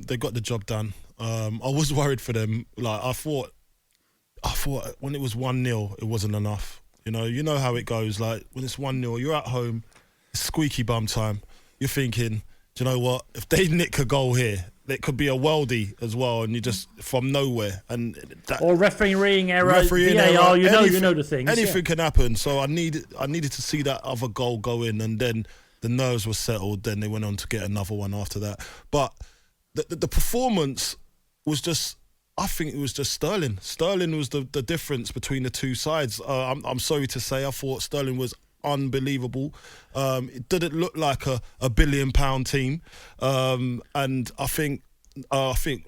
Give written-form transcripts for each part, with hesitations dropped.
they got the job done. I was worried for them. Like I thought when it was 1-0, it wasn't enough. You know how it goes. Like when it's 1-0, you're at home, it's squeaky bum time. You're thinking, do you know what? If they nick a goal here, it could be a worldie as well, and you just from nowhere or refereeing error, VAR. You know the things. Anything can happen. So I needed to see that other goal go in, and then the nerves were settled. Then they went on to get another one after that. But the performance was just. I think it was just Sterling. Sterling was the difference between the two sides. I'm sorry to say, I thought Sterling was unbelievable. It didn't look like a £1 billion team, and I think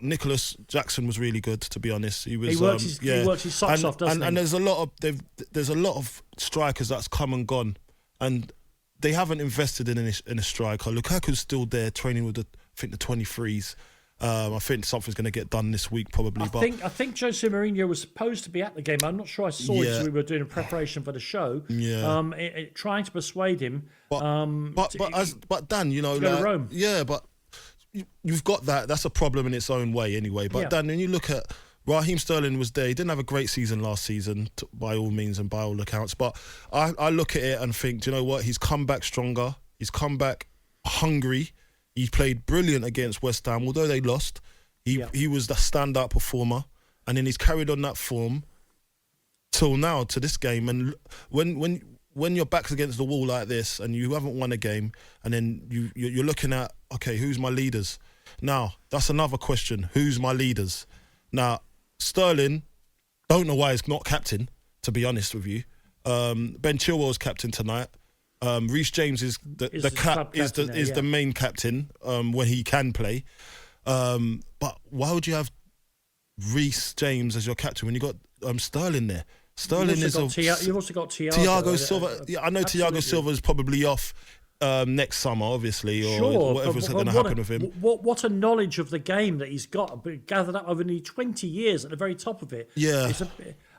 Nicholas Jackson was really good. To be honest, he worked his socks off, doesn't he? And there's a lot of strikers that's come and gone, and they haven't invested in a striker. Lukaku's still there training with the 23s. I think something's going to get done this week probably. I think Jose Mourinho was supposed to be at the game. I'm not sure I saw it as we were doing a preparation for the show. Yeah. Trying to persuade him. But Dan, to go to Rome. Yeah, but you've got that. That's a problem in its own way anyway. But Dan, when you look at Raheem Sterling was there. He didn't have a great season last season, by all means and by all accounts. But I look at it and think, do you know what? He's come back stronger. He's come back hungry. He played brilliant against West Ham, although they lost. He was the standout performer, and then he's carried on that form till now, to this game. And when your back's against the wall like this and you haven't won a game, and then you're looking at, okay, who's my leaders? Now, that's another question. Who's my leaders? Now, Sterling, don't know why he's not captain, to be honest with you. Ben Chilwell's captain tonight. Reece James is the main captain when he can play. But why would you have Reece James as your captain when you got Sterling there? Sterling you've also got Thiago Silva. Yeah, I know Thiago Silva is probably off next summer, obviously, or whatever's going to happen with him. What a knowledge of the game that he's got, gathered up over nearly 20 years at the very top of it. Yeah.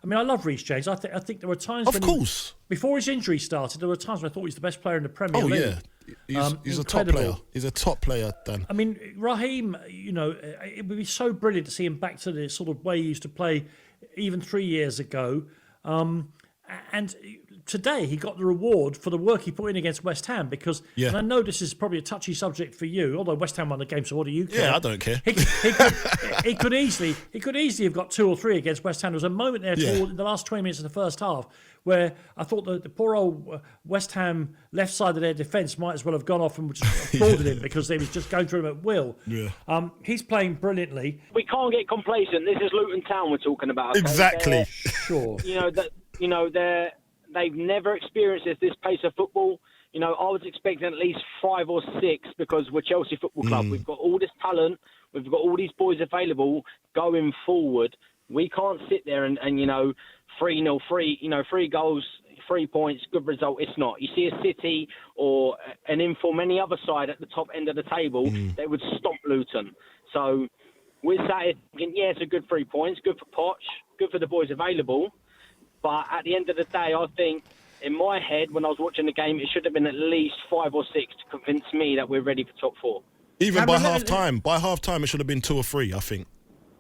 I love Reece James. I think there were times before his injury started, there were times when I thought he was the best player in the Premier League. Yeah. He's a top player. He's a top player, Dan. I mean, Raheem, it would be so brilliant to see him back to the sort of way he used to play even 3 years ago. And today he got the reward for the work he put in against West Ham because, and I know this is probably a touchy subject for you, although West Ham won the game, so what do you care? Yeah, I don't care. He could easily have got 2 or 3 against West Ham. There was a moment there toward the last 20 minutes of the first half where I thought the poor old West Ham left side of their defence might as well have gone off and just applauded him because they was just going through him at will. Yeah. He's playing brilliantly. We can't get complacent. This is Luton Town we're talking about. Okay? Exactly. Sure. They've never experienced this pace of football. I was expecting at least 5 or 6 because we're Chelsea Football Club. We've got all this talent. We've got all these boys available going forward. We can't sit there and 3-0, 3 goals, 3 points, good result. It's not. You see a City or an inform any other side at the top end of the table, they would stomp Luton. So we're sat here thinking, it's a good 3 points, good for Poch, good for the boys available. But at the end of the day, I think, in my head, when I was watching the game, it should have been at least 5 or 6 to convince me that we're ready for top 4. Even by half-time. By half-time, it should have been 2 or 3, I think.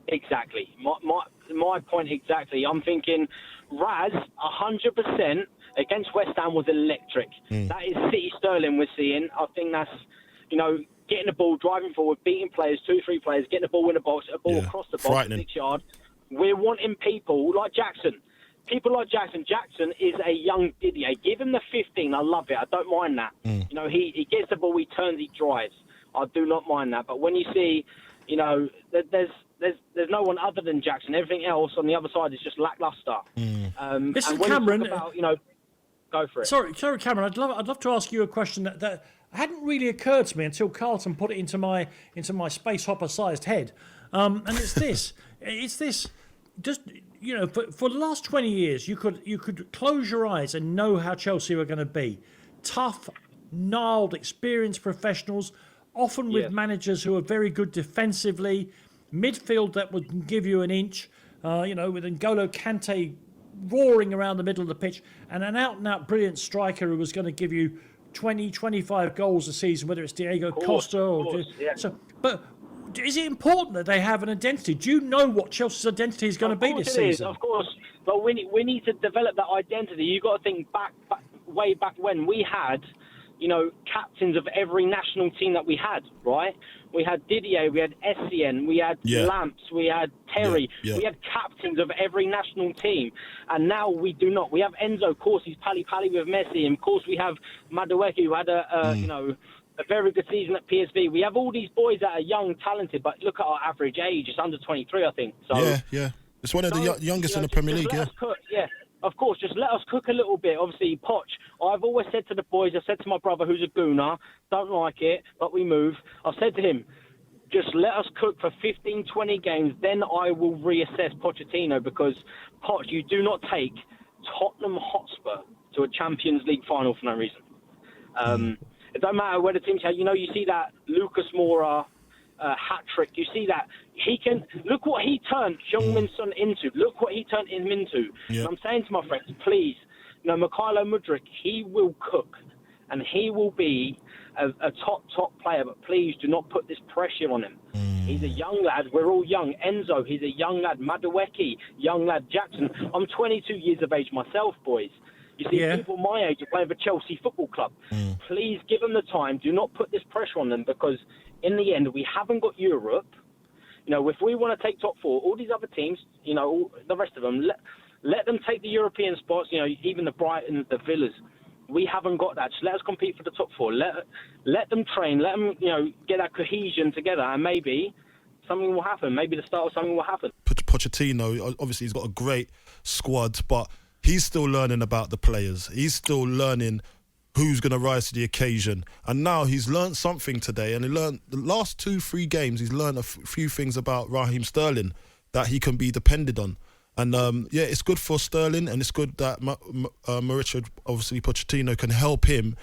Exactly. My point exactly. I'm thinking, Raz, 100% against West Ham was electric. That is City Sterling we're seeing. I think that's, getting the ball, driving forward, beating players, 2-3 players, getting the ball in the box, a ball across the box, 6 yard. We're wanting people like Jackson. People like Jackson. Jackson is a young Didier. Give him the 15. I love it. I don't mind that. He gets the ball, he turns, he drives. I do not mind that. But when you see, there's no one other than Jackson. Everything else on the other side is just lackluster. Listen, Cameron. Go for it. Sorry, Cameron. I'd love to ask you a question that hadn't really occurred to me until Carlton put it into my space hopper sized head. And it's this. It's this. Just for the last 20 years, you could close your eyes and know how Chelsea were going to be. Tough, gnarled, experienced professionals, often with managers who are very good defensively, midfield that would give you an inch, with N'Golo Kante roaring around the middle of the pitch, and an out-and-out brilliant striker who was going to give you 20, 25 goals a season, whether it's Diego Costa or... Yeah. So, but is it important that they have an identity? Do you know what Chelsea's identity is going to be this season? Of course, but we need to develop that identity. You've got to think way back when we had, captains of every national team that we had, right? We had Didier, we had Essien, we had Lamps, we had Terry. We had captains of every national team. And now we do not. We have Enzo, of course, he's pally with Messi. And of course, we have Madueke, who had a very good season at PSV. We have all these boys that are young, talented, but look at our average age. It's under 23, I think. So, yeah. It's one of the youngest in the Premier League, Of course, just let us cook a little bit. Obviously, Poch, I've always said to the boys, I've said to my brother who's a gooner, don't like it, but we move. I've said to him, just let us cook for 15, 20 games, then I will reassess Pochettino, because, Poch, you do not take Tottenham Hotspur to a Champions League final for no reason. It don't matter where the team's had. You see that Lucas Moura hat trick. You see that he can look what he turned Heung-min Son into. Look what he turned him into. Yeah. And I'm saying to my friends, please, Mykhailo Mudryk, he will cook and he will be a top player. But please do not put this pressure on him. He's a young lad. We're all young. Enzo, he's a young lad. Madueke, young lad. Jackson. I'm 22 years of age myself, boys. You see, people my age are playing for Chelsea Football Club. Please give them the time. Do not put this pressure on them, because in the end, we haven't got Europe. If we want to take top four, all these other teams, the rest of them, let them take the European spots, even the Brighton, the Villas. We haven't got that. Just let us compete for the top four. Let them train. Let them, get that cohesion together, and maybe something will happen. Maybe the start of something will happen. Pochettino, obviously, he's got a great squad, but he's still learning about the players. He's still learning who's going to rise to the occasion. And now he's learned something today, and he learned the last 2-3 games, he's learned a few things about Raheem Sterling that he can be depended on. And it's good for Sterling, and it's good that Mauricio, obviously Pochettino, can help him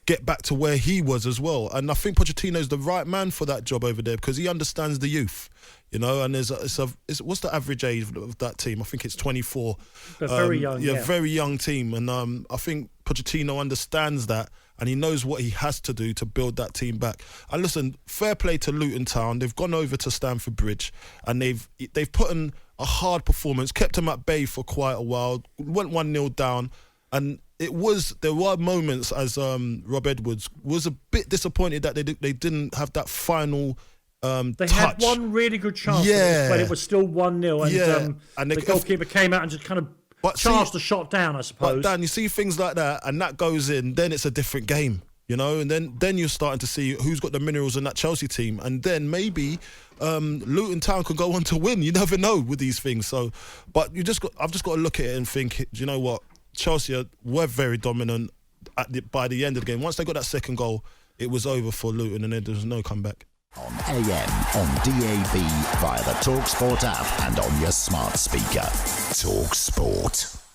get back to where he was as well. And I think Pochettino's the right man for that job over there, because he understands the youth, and what's the average age of that team? I think it's 24. But very young, very young team. And I think Pochettino understands that, and he knows what he has to do to build that team back. And listen, fair play to Luton Town. Have gone over to Stamford Bridge, and they've put in a hard performance, kept them at bay for quite a while, went 1-0 down, and there were moments as Rob Edwards was a bit disappointed that they didn't have that final they touch. had one really good chance, but it was still 1-0, and the goalkeeper came out and just kind of charged the shot down, I suppose. But Dan, you see things like that, and that goes in, then it's a different game, and then you're starting to see who's got the minerals in that Chelsea team, and then maybe Luton Town could go on to win. You never know with these things. So, but I've just got to look at it and think, do you know what? Chelsea were very dominant by the end of the game. Once they got that second goal, it was over for Luton, and there was no comeback. On AM, on DAB, via the talkSPORT app, and on your smart speaker. talkSPORT.